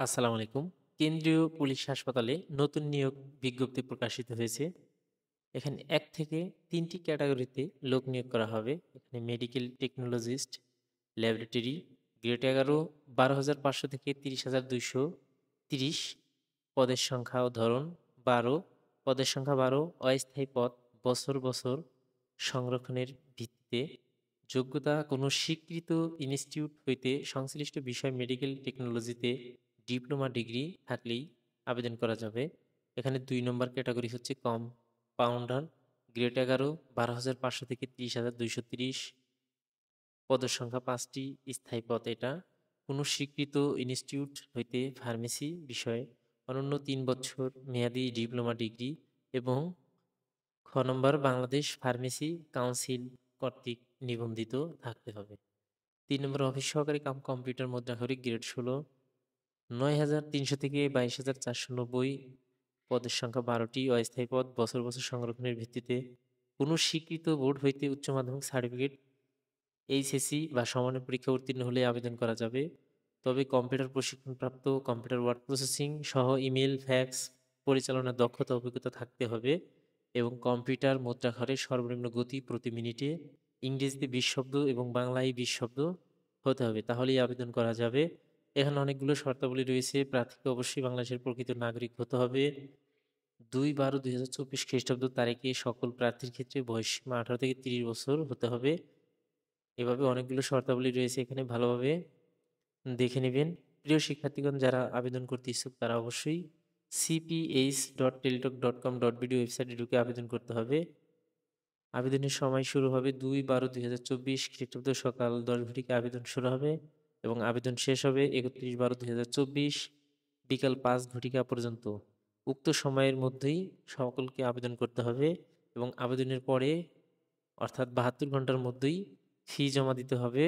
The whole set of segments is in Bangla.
আসসালামু আলাইকুম। কেন্দ্রীয় পুলিশ হাসপাতালে নতুন নিয়োগ বিজ্ঞপ্তি প্রকাশিত হয়েছে। এখানে ১ থেকে ৩ টি ক্যাটাগরিতে লোক নিয়োগ করা হবে। এখানে মেডিকেল টেকনোলজিস্ট, ল্যাবরেটরি, গ্রেড ১১, ১২,৫০০ থেকে ৩০,২৩০ পদের সংখ্যা ও ধরন ১২, পদের সংখ্যা ১২, অস্থায়ী পদ বছর, বছর সংরক্ষণের ভিত্তিতে যোগ্যতা কোনো স্বীকৃত ইনস্টিটিউট হইতে সংশ্লিষ্ট বিষয় মেডিকেল টেকনোলজিতে ডিপ্লোমা ডিগ্রি থাকলেই আবেদন করা যাবে। এখানে ২ নম্বর ক্যাটাগরি হচ্ছে কম্পাউন্ডার, গ্রেড ১১, ১২,৫০০ থেকে ৩০,২৩০ পদের সংখ্যা ৫টি, স্থায়ী পদ এটা। কোনো স্বীকৃত ইনস্টিটিউট হইতে ফার্মেসি বিষয়ে অনূন্য ৩ বছর মেয়াদী ডিপ্লোমা ডিগ্রি এবং খ নম্বর বাংলাদেশ ফার্মেসি কাউন্সিল কর্তৃক নিবন্ধিত থাকতে হবে। ৩ নম্বর অফিস সহকারী কাম কম্পিউটার মুদ্রাক্ষরিক গ্রেড ১৬, ৯,৩০০ থেকে ২২,৪৯০ পদের সংখ্যা ১২টি, অস্থায়ী পদ বছর, বছর সংরক্ষণের ভিত্তিতে কোনো স্বীকৃত বোর্ড হইতে উচ্চ মাধ্যমিক সার্টিফিকেট, এইচএসসি বা সমমানের পরীক্ষা উত্তীর্ণ হলে আবেদন করা যাবে। তবে কম্পিউটার প্রশিক্ষণপ্রাপ্ত, কম্পিউটার ওয়ার্ড প্রসেসিং সহ ইমেল, ফ্যাক্স পরিচালনার দক্ষতা অভিজ্ঞতা থাকতে হবে এবং কম্পিউটার মুদ্রাক্ষরের সর্বনিম্ন গতি প্রতি মিনিটে ইংরেজিতে ২০ শব্দ এবং বাংলায় ২০ শব্দ হতে হবে। তাহলেই আবেদন করা যাবে। এখানে অনেকগুলো শর্তাবলী রয়েছে। প্রার্থীকে অবশ্যই বাংলাদেশের প্রকৃত নাগরিক হতে হবে। ২/১২/২০২৪ খ্রিস্টাব্দ তারিখে সকল প্রার্থীর ক্ষেত্রে বয়সসীমা ১৮ থেকে ৩০ বছর হতে হবে। এভাবে অনেকগুলো শর্তাবলী রয়েছে, এখানে ভালোভাবে দেখে নিবেন। প্রিয় শিক্ষার্থীগণ, যারা আবেদন করতে ইচ্ছুক তারা অবশ্যই cph.teletalk.com.bd ওয়েবসাইটে ঢুকে আবেদন করতে হবে। আবেদনের সময় শুরু হবে ২/১২/২০২৪ খ্রিস্টাব্দ সকাল ১০ ঘটিকা আবেদন শুরু হবে এবং আবেদন শেষ হবে ৩১/১২/২০২৪ বিকাল ৫ ঘটিকা পর্যন্ত। উক্ত সময়ের মধ্যেই সকলকে আবেদন করতে হবে এবং আবেদনের পরে অর্থাৎ ৭২ ঘন্টার মধ্যেই ফি জমা দিতে হবে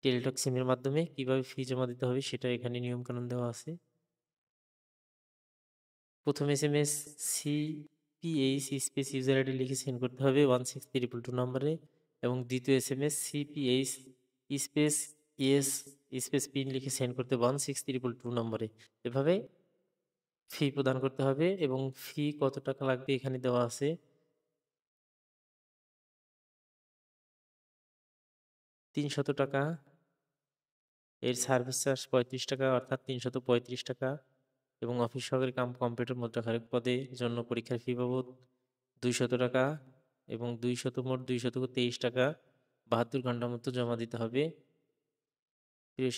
টেলিটক সিমের মাধ্যমে। কিভাবে ফি জমা দিতে হবে সেটা এখানে নিয়মকানুন দেওয়া আছে। প্রথম SMS CPH space user ID লিখে সেন্ড করতে হবে 16322 নম্বরে এবং দ্বিতীয় SMS CPH space ES space PIN লিখে সেন্ড করতে 16322 নম্বরে। এভাবে ফি প্রদান করতে হবে এবং ফি কত টাকা লাগবে এখানে দেওয়া আছে। ৩০০ টাকা, এর সার্ভিস চার্জ ৩৫ টাকা অর্থাৎ ৩৩৫ টাকা এবং অফিস সহকারী কাম কম্পিউটার মুদ্রাক্ষরিক পদের জন্য পরীক্ষার ফি বাবদ ২০০ টাকা এবং মোট ২২৩ টাকা ৭২ ঘন্টার মতো জমা দিতে হবে। প্রিয়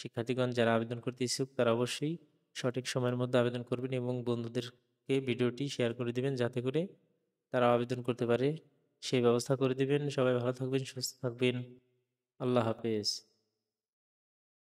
শিক্ষার্থীগণ, যারা আবেদন করতে ইচ্ছুক তারা অবশ্যই সঠিক সময়ের মধ্যে আবেদন করবেন এবং বন্ধুদেরকে ভিডিওটি শেয়ার করে দিবেন যাতে করে তারা আবেদন করতে পারে সেই ব্যবস্থা করে দিবেন। সবাই ভালো থাকবেন, সুস্থ থাকবেন। আল্লাহ হাফেজ।